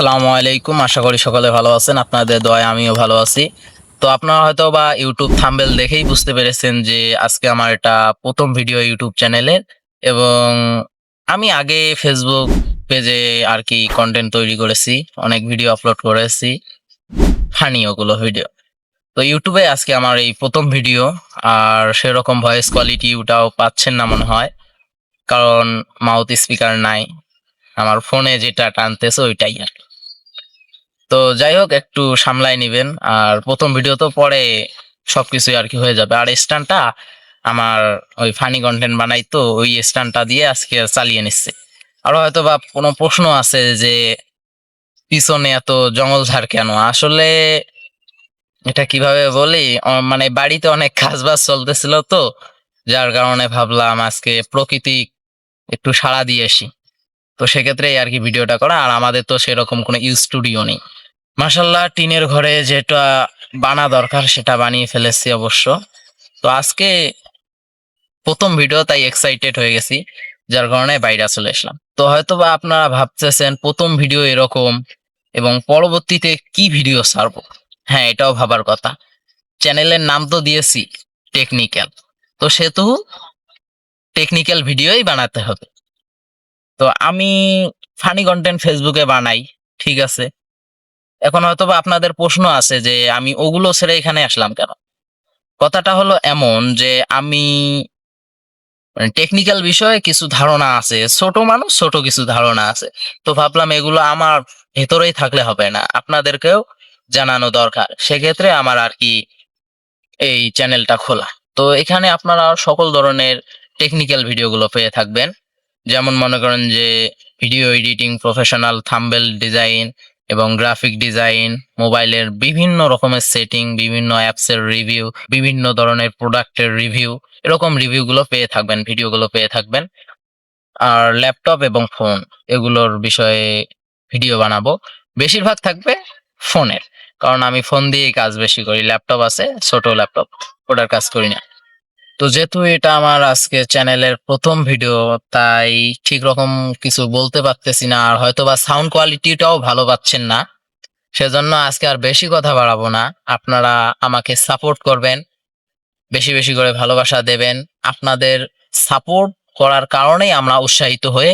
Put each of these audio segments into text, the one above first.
আসসালামু আলাইকুম। আশা করি সকলে ভালো আছেন। আপনাদের দয়ায় আমিও ভালো আছি। তো আপনারা হয়তো বা ইউটিউব থাম্বনেল দেখেই বুঝতে পেরেছেন যে আজকে আমার এটা প্রথম ভিডিও ইউটিউব চ্যানেলের। এবং আমি আগে ফেসবুক পেজে আর কি কন্টেন্ট তৈরি করেছি, অনেক ভিডিও আপলোড করেছি, ফানি ওগুলো ভিডিও। তো ইউটিউবে আজকে আমার এই প্রথম ভিডিও। আর সেরকম ভয়েস কোয়ালিটি ওটাও পাচ্ছেন না মনে হয়, কারণ মাউথ স্পিকার নাই। আমার ফোনে যেটা টানতেছে ওইটাই আর কি। তো যাই হোক, একটু সামলায় নিবেন। আর প্রথম ভিডিও তো পরে সবকিছুই আর কি হয়ে যাবে। আর স্ট্যান্ডটা আমার ওই ফানি কন্টেন্ট বানাই, তো ওই স্ট্যান্ডটা দিয়ে আজকে চালিয়ে নিচ্ছে। আরো হয়তো বা কোনো প্রশ্ন আছে যে পিছনে এত জঙ্গল ঝাড় কেন? আসলে এটা কিভাবে বলি, মানে বাড়িতে অনেক কাজ বাজ চলতেছিল, তো যার কারণে ভাবলাম আজকে প্রকৃতি একটু সাড়া দিয়ে আসি। তো সেক্ষেত্রে আর কি ভিডিওটা করা। আর আমাদের তো সেরকম কোনো স্টুডিও নেই। মাশাল্লাহ, টিনের ঘরে যেটা বানা দরকার সেটা বানিয়ে ফেলেছি অবশ্য। তো আজকে প্রথম ভিডিও, তাই এক্সাইটেড হয়ে গেছি, যার কারণে বাইরে চলে আসলাম। তো হয়তো বা আপনারা ভাবতেছেন প্রথম ভিডিও এরকম এবং পরবর্তীতে কি ভিডিও ছাড়বো। হ্যাঁ, এটাও ভাবার কথা। চ্যানেলের নাম তো দিয়েছি টেকনিক্যাল, তো সেহেতু টেকনিক্যাল ভিডিওই বানাতে হবে। তো আমি ফানি কন্টেন্ট ফেসবুকে বানাই, ঠিক আছে। এখন হয়তো বা আপনাদের প্রশ্ন আছে যে আমি ওগুলো ছেড়ে এখানে আসলাম কেন। কথাটা হলো এমন যে আমি টেকনিক্যাল বিষয়ে কিছু ধারণা আছে, ছোট মানুষ, ছোট কিছু ধারণা আছে। তো ভাবলাম এগুলো আমার ভেতরেই থাকলে হবে না, আপনাদেরকেও জানানো দরকার। সেক্ষেত্রে আমার আর কি এই চ্যানেলটা খোলা। তো এখানে আপনারা সকল ধরনের টেকনিক্যাল ভিডিওগুলো পেয়ে থাকবেন। যেমন মনে করেন যে video editing, professional thumbnail design এবং গ্রাফিক ডিজাইন, মোবাইলের বিভিন্ন রকমের সেটিং, বিভিন্ন অ্যাপসের রিভিউ, বিভিন্ন ধরনের প্রোডাক্টের রিভিউ, এরকম রিভিউগুলো পেয়ে থাকবেন, ভিডিওগুলো পেয়ে থাকবেন। আর ল্যাপটপ এবং ফোন, এগুলোর বিষয়ে ভিডিও বানাবো। বেশিরভাগ থাকবে ফোনের, কারণ আমি ফোন দিয়েই কাজ বেশি করি। ল্যাপটপ আছে, ছোট ল্যাপটপ, ওটার কাজ করি না। তো যেহেতু এটা আমার আজকে চ্যানেলের প্রথম ভিডিও, তাই ঠিক রকম কিছু বলতে পারতেছি না। আর হয়তো বা সাউন্ড কোয়ালিটিটাও ভালো পাচ্ছেন না, সেজন্য আজকে আর বেশি কথা বাড়াবো না। আপনারা আমাকে সাপোর্ট করবেন, বেশি বেশি করে ভালোবাসা দেবেন। আপনাদের সাপোর্ট করার কারণেই আমরা উৎসাহিত হয়ে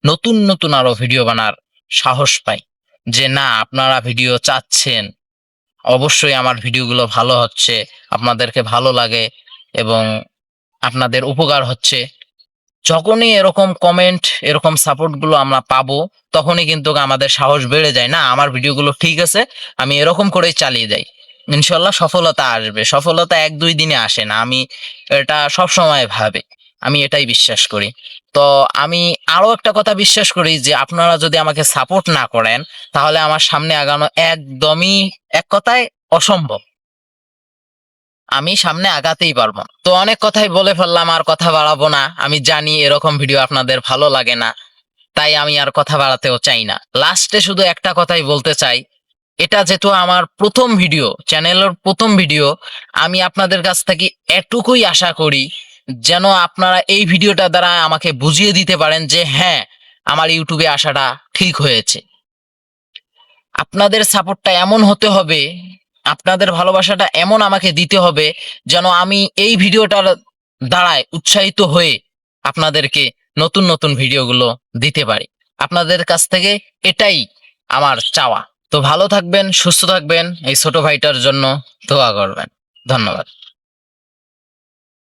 নতুন নতুন আরো ভিডিও বানার সাহস পাই। যে না, আপনারা ভিডিও চাচ্ছেন, অবশ্যই আমার ভিডিওগুলো ভালো হচ্ছে, আপনাদেরকে ভালো লাগে এবং আপনাদের উপকার হচ্ছে। যখনই এরকম কমেন্ট, এরকম সাপোর্ট গুলো আমরা পাবো, তখনই কিন্তু আমাদের সাহস বেড়ে যায়। না, আমার ভিডিওগুলো ঠিক আছে, আমি এরকম করেই চালিয়ে যাই, ইনশাল্লাহ সফলতা আসবে। সফলতা এক দুই দিনে আসে না, আমি এটা সব সময় ভাবি, আমি এটাই বিশ্বাস করি। তো আমি আরো একটা কথা বিশ্বাস করি যে আপনারা যদি আমাকে সাপোর্ট না করেন, তাহলে আমার সামনে আগানো একদমই, এক কথায়, অসম্ভব। আমি সামনে আগাতেই পারবো না। তো অনেক কথাই বলে ফেললাম, আর কথা বাড়াবো না। আমি জানি এরকম ভিডিও আপনাদের ভালো লাগে না, তাই আমি আর কথা বাড়াতেও চাই না। লাস্টে শুধু একটা কথাই বলতে চাই, এটা যেহেতু আমার প্রথম ভিডিও, চ্যানেলের প্রথম ভিডিও, আমি আপনাদের কাছ থেকে এটুকুই আশা করি যেন আপনারা এই ভিডিওটা দ্বারা আমাকে বুঝিয়ে দিতে পারেন যে হ্যাঁ, আমার ইউটিউবে আসাটা ঠিক হয়েছে। আপনাদের সাপোর্টটা এমন হতে হবে, আপনাদের ভালোবাসাটা এমন আমাকে দিতে হবে, যেন আমি এই ভিডিওটার দ্বারায় উৎসাহিত হয়ে আপনাদেরকে নতুন নতুন ভিডিওগুলো দিতে পারি। আপনাদের কাছ থেকে এটাই আমার চাওয়া। তো ভালো থাকবেন, সুস্থ থাকবেন, এই ছোট ভাইটার জন্য দোয়া করবেন। ধন্যবাদ।